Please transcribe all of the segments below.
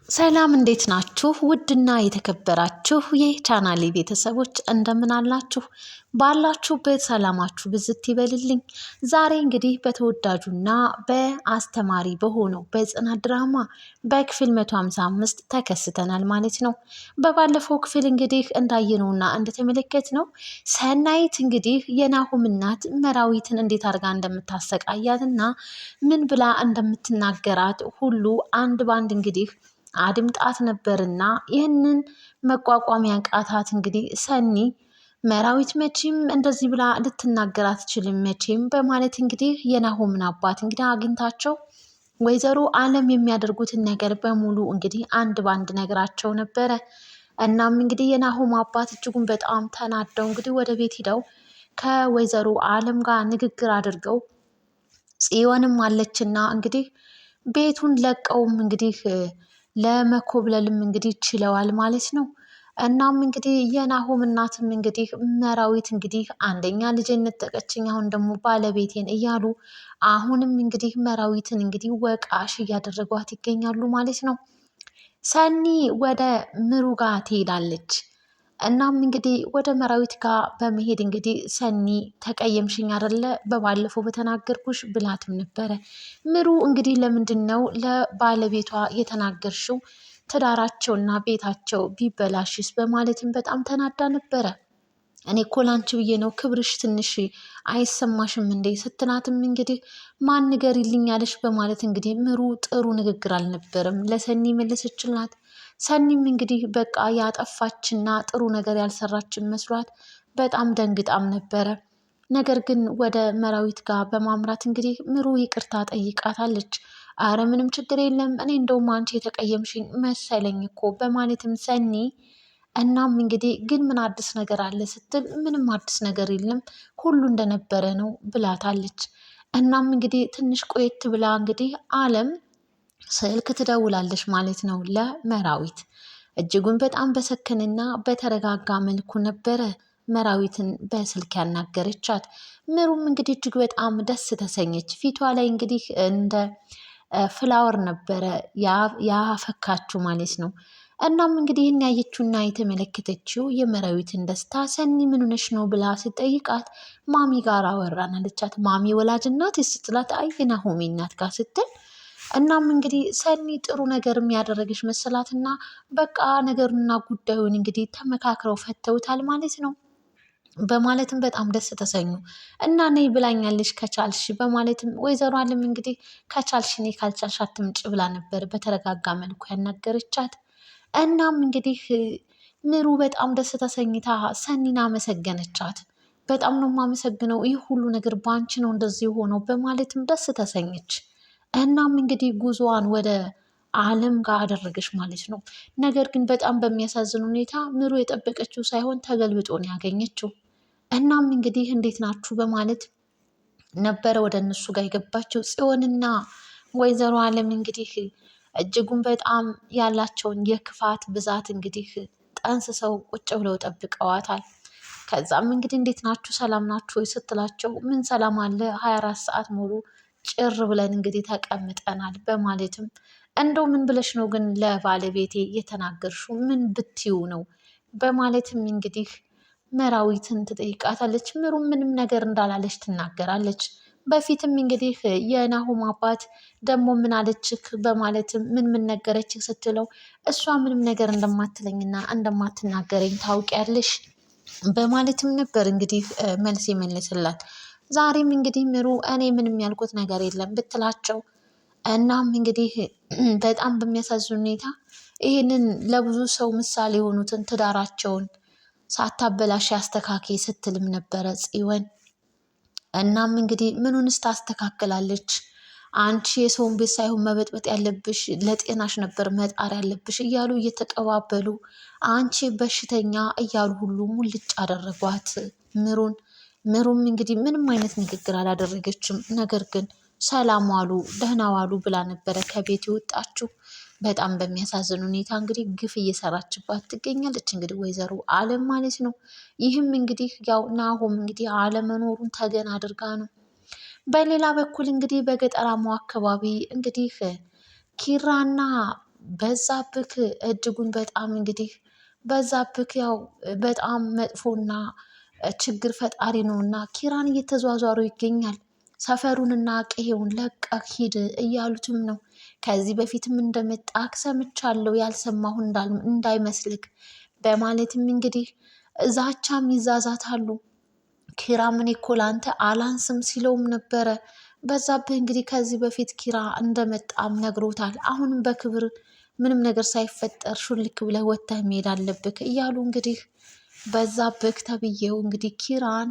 ሰላም እንዴት ናችሁ? ውድና የተከበራችሁ የቻናሌ ቤተሰቦች እንደምን አላችሁ? ባላችሁበት ሰላማችሁ ብዝት ይበልልኝ። ዛሬ እንግዲህ በተወዳጁና በአስተማሪ በሆነው በጽናት ድራማ በክፍል 155 ተከስተናል ማለት ነው። በባለፈው ክፍል እንግዲህ እንዳየነውና እንደተመለከትነው ሰናይት እንግዲህ የናሁም እናት መራዊትን እንዴት አድርጋ እንደምታሰቃያትና ምን ብላ እንደምትናገራት ሁሉ አንድ ባንድ እንግዲህ አድምጣት ነበርና ይህንን መቋቋሚያ ቃታት እንግዲህ ሰኒ መራዊት መቼም እንደዚህ ብላ ልትናገር አትችልም መቼም በማለት እንግዲህ የናሆምን አባት እንግዲህ አግኝታቸው ወይዘሮ አለም የሚያደርጉትን ነገር በሙሉ እንግዲህ አንድ ባንድ ነግራቸው ነበረ። እናም እንግዲህ የናሆም አባት እጅጉን በጣም ተናደው እንግዲህ ወደ ቤት ሂደው ከወይዘሮ አለም ጋር ንግግር አድርገው ጽዮንም አለችና እንግዲህ ቤቱን ለቀውም እንግዲህ ለመኮብለልም እንግዲህ ችለዋል ማለት ነው። እናም እንግዲህ የናሆም እናትም እንግዲህ መራዊት እንግዲህ አንደኛ ልጄን ነጠቀችኝ፣ አሁን ደግሞ ባለቤቴን እያሉ አሁንም እንግዲህ መራዊትን እንግዲህ ወቃሽ እያደረጓት ይገኛሉ ማለት ነው። ሰኒ ወደ ምሩ ጋር ትሄዳለች። እናም እንግዲህ ወደ መራዊት ጋር በመሄድ እንግዲህ ሰኒ ተቀየምሽኝ አይደለ በባለፈው በተናገርኩሽ ብላትም ነበረ። ምሩ እንግዲህ ለምንድን ነው ለባለቤቷ የተናገርሽው ትዳራቸውና ቤታቸው ቢበላሽስ በማለትም በጣም ተናዳ ነበረ። እኔ እኮ ላንቺ ብዬ ነው ክብርሽ ትንሽ አይሰማሽም እንዴ ስትናትም እንግዲህ ማን ንገሪልኝ አለሽ በማለት እንግዲህ ምሩ ጥሩ ንግግር አልነበረም ለሰኒ መለሰችላት። ሰኒም እንግዲህ በቃ ያጠፋችና ጥሩ ነገር ያልሰራችን መስሏት በጣም ደንግጣም ነበረ። ነገር ግን ወደ መራዊት ጋር በማምራት እንግዲህ ምሩ ይቅርታ ጠይቃታለች። አረ ምንም ችግር የለም እኔ እንደውም አንቺ የተቀየምሽኝ መሰለኝ እኮ በማለትም ሰኒ እናም እንግዲህ ግን ምን አዲስ ነገር አለ ስትል ምንም አዲስ ነገር የለም ሁሉ እንደነበረ ነው ብላታለች። እናም እንግዲህ ትንሽ ቆየት ብላ እንግዲህ አለም ስልክ ትደውላለች ማለት ነው ለመራዊት። እጅጉን በጣም በሰከንና በተረጋጋ መልኩ ነበረ መራዊትን በስልክ ያናገረቻት። ምሩም እንግዲህ እጅግ በጣም ደስ ተሰኘች። ፊቷ ላይ እንግዲህ እንደ ፍላወር ነበረ ያፈካችው ማለት ነው። እናም እንግዲህ ይህን ያየችውና የተመለከተችው የመራዊትን ደስታ ሰኒ ምን ሆነሽ ነው ብላ ስጠይቃት ማሚ ጋር አወራን አለቻት። ማሚ ወላጅ እናት ስትላት አይ የናሆሜ እናት ጋር ስትል እናም እንግዲህ ሰኒ ጥሩ ነገር የሚያደረገች መሰላትና በቃ ነገሩና ጉዳዩን እንግዲህ ተመካክረው ፈተውታል ማለት ነው። በማለትም በጣም ደስ ተሰኙ እና ነይ ብላኛለች ከቻልሽ በማለትም ወይዘሮ አለም እንግዲህ ከቻልሽ እኔ ካልቻልሽ አትምጭ ብላ ነበር በተረጋጋ መልኩ ያናገረቻት። እናም እንግዲህ ምሩ በጣም ደስ ተሰኝታ ሰኒን አመሰገነቻት። በጣም ነው የማመሰግነው ይህ ሁሉ ነገር በአንቺ ነው እንደዚህ ሆነው በማለትም ደስ ተሰኘች። እናም እንግዲህ ጉዞዋን ወደ አለም ጋር አደረገች ማለት ነው። ነገር ግን በጣም በሚያሳዝን ሁኔታ ምሩ የጠበቀችው ሳይሆን ተገልብጦ ነው ያገኘችው። እናም እንግዲህ እንዴት ናችሁ በማለት ነበረ ወደ እነሱ ጋር የገባቸው። ጽዮንና ወይዘሮ አለም እንግዲህ እጅጉን በጣም ያላቸውን የክፋት ብዛት እንግዲህ ጠንስሰው ቁጭ ብለው ጠብቀዋታል። ከዛም እንግዲህ እንዴት ናችሁ ሰላም ናችሁ ስትላቸው ምን ሰላም አለ 24 ሰዓት ሙሉ ጭር ብለን እንግዲህ ተቀምጠናል በማለትም እንደው ምን ብለሽ ነው ግን ለባለቤቴ የተናገርሽው ምን ብትዩ ነው በማለትም እንግዲህ መራዊትን ትጠይቃታለች። ምሩ ምንም ነገር እንዳላለች ትናገራለች። በፊትም እንግዲህ የናሆም አባት ደግሞ ምን አለችክ በማለትም ምን ነገረችክ ስትለው እሷ ምንም ነገር እንደማትለኝና እንደማትናገረኝ ታውቂያለሽ በማለትም ነበር እንግዲህ መልስ የመለስላት። ዛሬም እንግዲህ ምሩ እኔ ምንም ያልኩት ነገር የለም ብትላቸው እናም እንግዲህ በጣም በሚያሳዝን ሁኔታ ይህንን ለብዙ ሰው ምሳሌ የሆኑትን ትዳራቸውን ሳታበላሽ አስተካኪ ስትልም ነበረ ጽዮን። እናም እንግዲህ ምኑንስ ታስተካክላለች አንቺ የሰውን ቤት ሳይሆን መበጥበጥ ያለብሽ ለጤናሽ ነበር መጣር ያለብሽ እያሉ እየተቀባበሉ አንቺ በሽተኛ እያሉ ሁሉ ሙልጭ አደረጓት ምሩን። ምሩም እንግዲህ ምንም አይነት ንግግር አላደረገችም። ነገር ግን ሰላም ዋሉ ደህና ዋሉ ብላ ነበረ ከቤት የወጣችው። በጣም በሚያሳዝን ሁኔታ እንግዲህ ግፍ እየሰራችባት ትገኛለች እንግዲህ ወይዘሮ አለም ማለት ነው። ይህም እንግዲህ ያው ናሆም እንግዲህ አለመኖሩን ተገን አድርጋ ነው። በሌላ በኩል እንግዲህ በገጠራማው አካባቢ እንግዲህ ኪራና በዛብህ እጅጉን በጣም እንግዲህ በዛብህ ያው በጣም መጥፎና ችግር ፈጣሪ ነውና ኪራን እየተዟዟሩ ይገኛል። ሰፈሩንና ቀዬውን ለቀህ ሂድ እያሉትም ነው። ከዚህ በፊትም እንደመጣህ ሰምቻለሁ ያልሰማሁ እንዳይመስልክ በማለትም እንግዲህ ዛቻም ይዛዛታሉ። ኪራ ምን እኮ ላንተ አላንስም ሲለውም ነበረ። በዛብህ እንግዲህ ከዚህ በፊት ኪራ እንደመጣም ነግሮታል። አሁንም በክብር ምንም ነገር ሳይፈጠር ሹልክ ብለህ ወጥተህ መሄድ አለብህ እያሉ እንግዲህ በዛብህ ተብዬው እንግዲህ ኪራን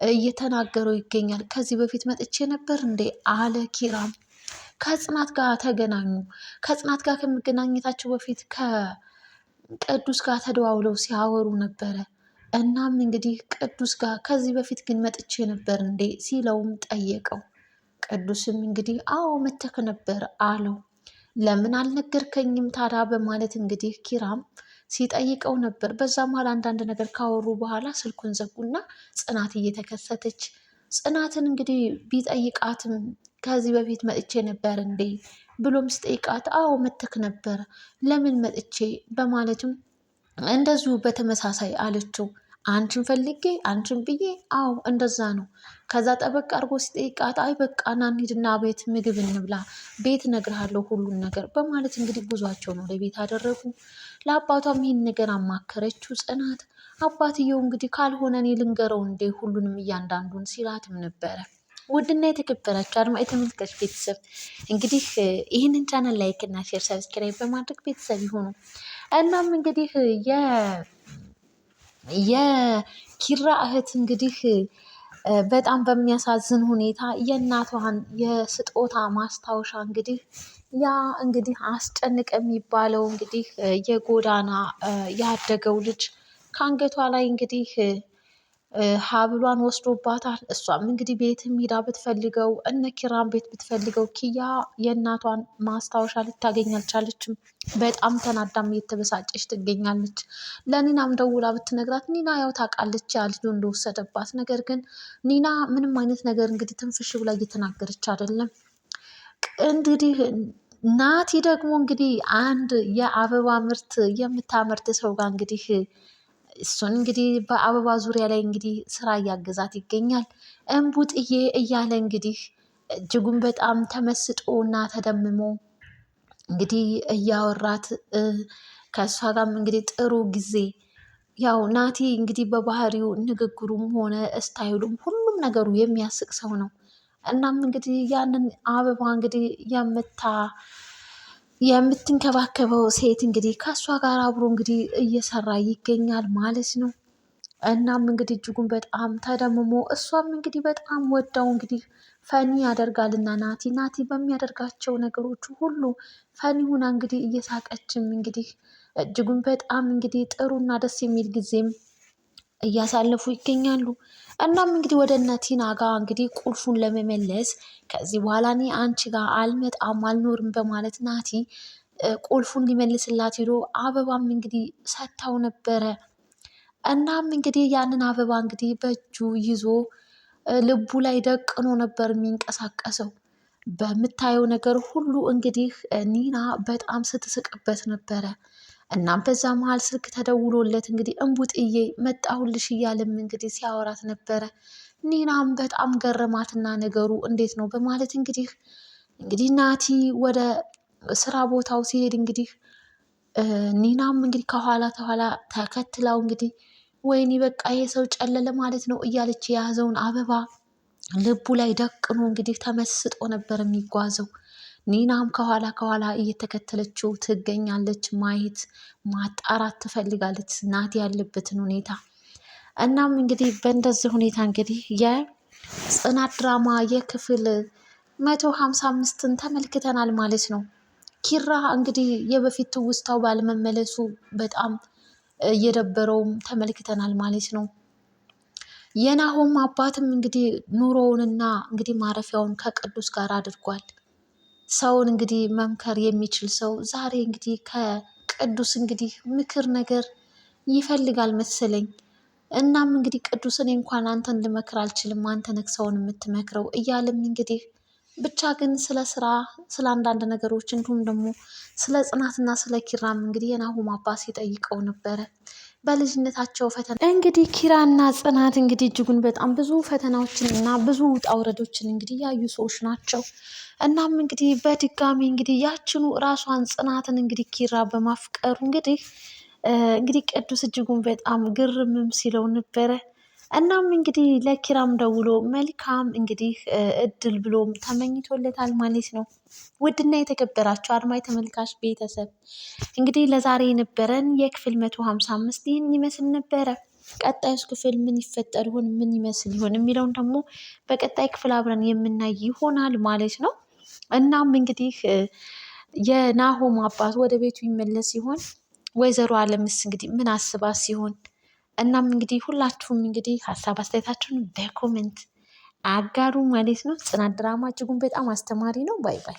እየተናገረው ይገኛል። ከዚህ በፊት መጥቼ ነበር እንዴ አለ ኪራም። ከጽናት ጋር ተገናኙ። ከጽናት ጋር ከመገናኘታቸው በፊት ከቅዱስ ጋር ተደዋውለው ሲያወሩ ነበረ። እናም እንግዲህ ቅዱስ ጋር ከዚህ በፊት ግን መጥቼ ነበር እንዴ ሲለውም ጠየቀው። ቅዱስም እንግዲህ አዎ መተክ ነበር አለው። ለምን አልነገርከኝም ታዲያ በማለት እንግዲህ ኪራም ሲጠይቀው ነበር። በዛ መሀል አንዳንድ ነገር ካወሩ በኋላ ስልኩን ዘጉና ጽናት እየተከሰተች ጽናትን እንግዲህ ቢጠይቃትም ከዚህ በፊት መጥቼ ነበር እንዴ ብሎም ሲጠይቃት አዎ መተክ ነበር ለምን መጥቼ በማለትም እንደዚሁ በተመሳሳይ አለችው። አንቺን ፈልጌ አንቺን ብዬ አዎ እንደዛ ነው። ከዛ ጠበቅ አድርጎ ሲጠይቃት አይ በቃ ና እንሂድና ቤት ምግብ እንብላ፣ ቤት እነግርሃለሁ ሁሉን ነገር በማለት እንግዲህ ጉዟቸውን ወደ ቤት አደረጉ። ለአባቷም ይህን ነገር አማከረችው ጽናት። አባትየው እንግዲህ ካልሆነ እኔ ልንገረው እንዴ ሁሉንም እያንዳንዱን ሲላትም ነበረ። ውድና የተከበራችሁ አድማጭ ተመልካች ቤተሰብ እንግዲህ ይህንን ቻናል ላይክ እና ሼር ሰብስክራይብ በማድረግ ቤተሰብ ይሆኑ። እናም እንግዲህ የኪራ እህት እንግዲህ በጣም በሚያሳዝን ሁኔታ የእናቷን የስጦታ ማስታወሻ እንግዲህ ያ እንግዲህ አስጨንቅ የሚባለው እንግዲህ የጎዳና ያደገው ልጅ ከአንገቷ ላይ እንግዲህ ሀብሏን ወስዶባታል። እሷም እንግዲህ ቤትም ሂዳ ብትፈልገው እነ ኪራን ቤት ብትፈልገው ኪያ የእናቷን ማስታወሻ ልታገኝ አልቻለችም። በጣም ተናዳም እየተበሳጨች ትገኛለች። ለኒናም ደውላ ብትነግራት ኒና ያው ታውቃለች ያ ልጁ እንደወሰደባት። ነገር ግን ኒና ምንም አይነት ነገር እንግዲህ ትንፍሽ ብላ እየተናገረች አይደለም። እንግዲህ ናቲ ደግሞ እንግዲህ አንድ የአበባ ምርት የምታመርት ሰው ጋር እንግዲህ እሱን እንግዲህ በአበባ ዙሪያ ላይ እንግዲህ ስራ እያገዛት ይገኛል። እምቡጥዬ እያለ እንግዲህ እጅጉን በጣም ተመስጦ እና ተደምሞ እንግዲህ እያወራት ከእሷ ጋርም እንግዲህ ጥሩ ጊዜ ያው ናቲ እንግዲህ በባህሪው ንግግሩም ሆነ ስታይሉም ሁሉም ነገሩ የሚያስቅ ሰው ነው። እናም እንግዲህ ያንን አበባ እንግዲህ የምትንከባከበው ሴት እንግዲህ ከእሷ ጋር አብሮ እንግዲህ እየሰራ ይገኛል ማለት ነው። እናም እንግዲህ እጅጉን በጣም ተደምሞ እሷም እንግዲህ በጣም ወዳው እንግዲህ ፈኒ ያደርጋልና ናቲ በሚያደርጋቸው ነገሮች ሁሉ ፈኒ ሁና እንግዲህ እየሳቀችም እንግዲህ እጅጉን በጣም እንግዲህ ጥሩና ደስ የሚል ጊዜም እያሳለፉ ይገኛሉ። እናም እንግዲህ ወደ እነ ቲና ጋር እንግዲህ ቁልፉን ለመመለስ ከዚህ በኋላ እኔ አንቺ ጋር አልመጣም አልኖርም በማለት ናቲ ቁልፉን ሊመልስላት ሄዶ አበባም እንግዲህ ሰጥታው ነበረ። እናም እንግዲህ ያንን አበባ እንግዲህ በእጁ ይዞ ልቡ ላይ ደቅኖ ነበር የሚንቀሳቀሰው። በምታየው ነገር ሁሉ እንግዲህ ኒና በጣም ስትስቅበት ነበረ። እናም በዛ መሀል ስልክ ተደውሎለት እንግዲህ እንቡጥዬ መጣሁልሽ እያለም እንግዲህ ሲያወራት ነበረ። ኒናም በጣም ገረማትና ነገሩ እንዴት ነው በማለት እንግዲህ ናቲ ወደ ስራ ቦታው ሲሄድ እንግዲህ ኒናም እንግዲህ ከኋላ ተከትላው እንግዲህ ወይኔ በቃ ይሄ ሰው ጨለለ ማለት ነው እያለች የያዘውን አበባ ልቡ ላይ ደቅኖ እንግዲህ ተመስጦ ነበር የሚጓዘው። ኒናም ከኋላ እየተከተለችው ትገኛለች። ማየት ማጣራት ትፈልጋለች ናቲ ያለበትን ሁኔታ። እናም እንግዲህ በእንደዚህ ሁኔታ እንግዲህ የጽናት ድራማ የክፍል 155ን ተመልክተናል ማለት ነው። ኪራ እንግዲህ የበፊት ትውስታው ባለመመለሱ በጣም እየደበረውም ተመልክተናል ማለት ነው። የናሆም አባትም እንግዲህ ኑሮውንና እንግዲህ ማረፊያውን ከቅዱስ ጋር አድርጓል። ሰውን እንግዲህ መምከር የሚችል ሰው ዛሬ እንግዲህ ከቅዱስ እንግዲህ ምክር ነገር ይፈልጋል መሰለኝ። እናም እንግዲህ ቅዱስ እኔ እንኳን አንተን ልመክር አልችልም፣ አንተ ነህ ሰውን የምትመክረው እያለም እንግዲህ ብቻ ግን ስለ ስራ፣ ስለ አንዳንድ ነገሮች እንዲሁም ደግሞ ስለ ጽናትና ስለ ኪራም እንግዲህ የናሆም አባት ሲጠይቀው ነበረ። በልጅነታቸው ፈተና እንግዲህ ኪራና ጽናት እንግዲህ እጅጉን በጣም ብዙ ፈተናዎችን እና ብዙ ውጣ ውረዶችን እንግዲህ ያዩ ሰዎች ናቸው። እናም እንግዲህ በድጋሚ እንግዲህ ያችኑ ራሷን ጽናትን እንግዲህ ኪራ በማፍቀሩ እንግዲህ ቅዱስ እጅጉን በጣም ግርምም ሲለው ነበረ። እናም እንግዲህ ለኪራም ደውሎ መልካም እንግዲህ እድል ብሎም ተመኝቶለታል ማለት ነው። ውድና የተከበራቸው አድማጭ ተመልካች ቤተሰብ እንግዲህ ለዛሬ የነበረን የክፍል 155 ይህን ይመስል ነበረ። ቀጣዩስ ክፍል ምን ይፈጠር ይሆን፣ ምን ይመስል ይሆን የሚለውን ደግሞ በቀጣይ ክፍል አብረን የምናይ ይሆናል ማለት ነው። እናም እንግዲህ የናሆም አባት ወደ ቤቱ ይመለስ ሲሆን ወይዘሮ አለምስ እንግዲህ ምን አስባ ሲሆን፣ እናም እንግዲህ ሁላችሁም እንግዲህ ሀሳብ አስተያየታችሁን በኮሜንት አጋሩ ማለት ነው። ጽናት ድራማ እጅጉን በጣም አስተማሪ ነው። ባይ ባይ።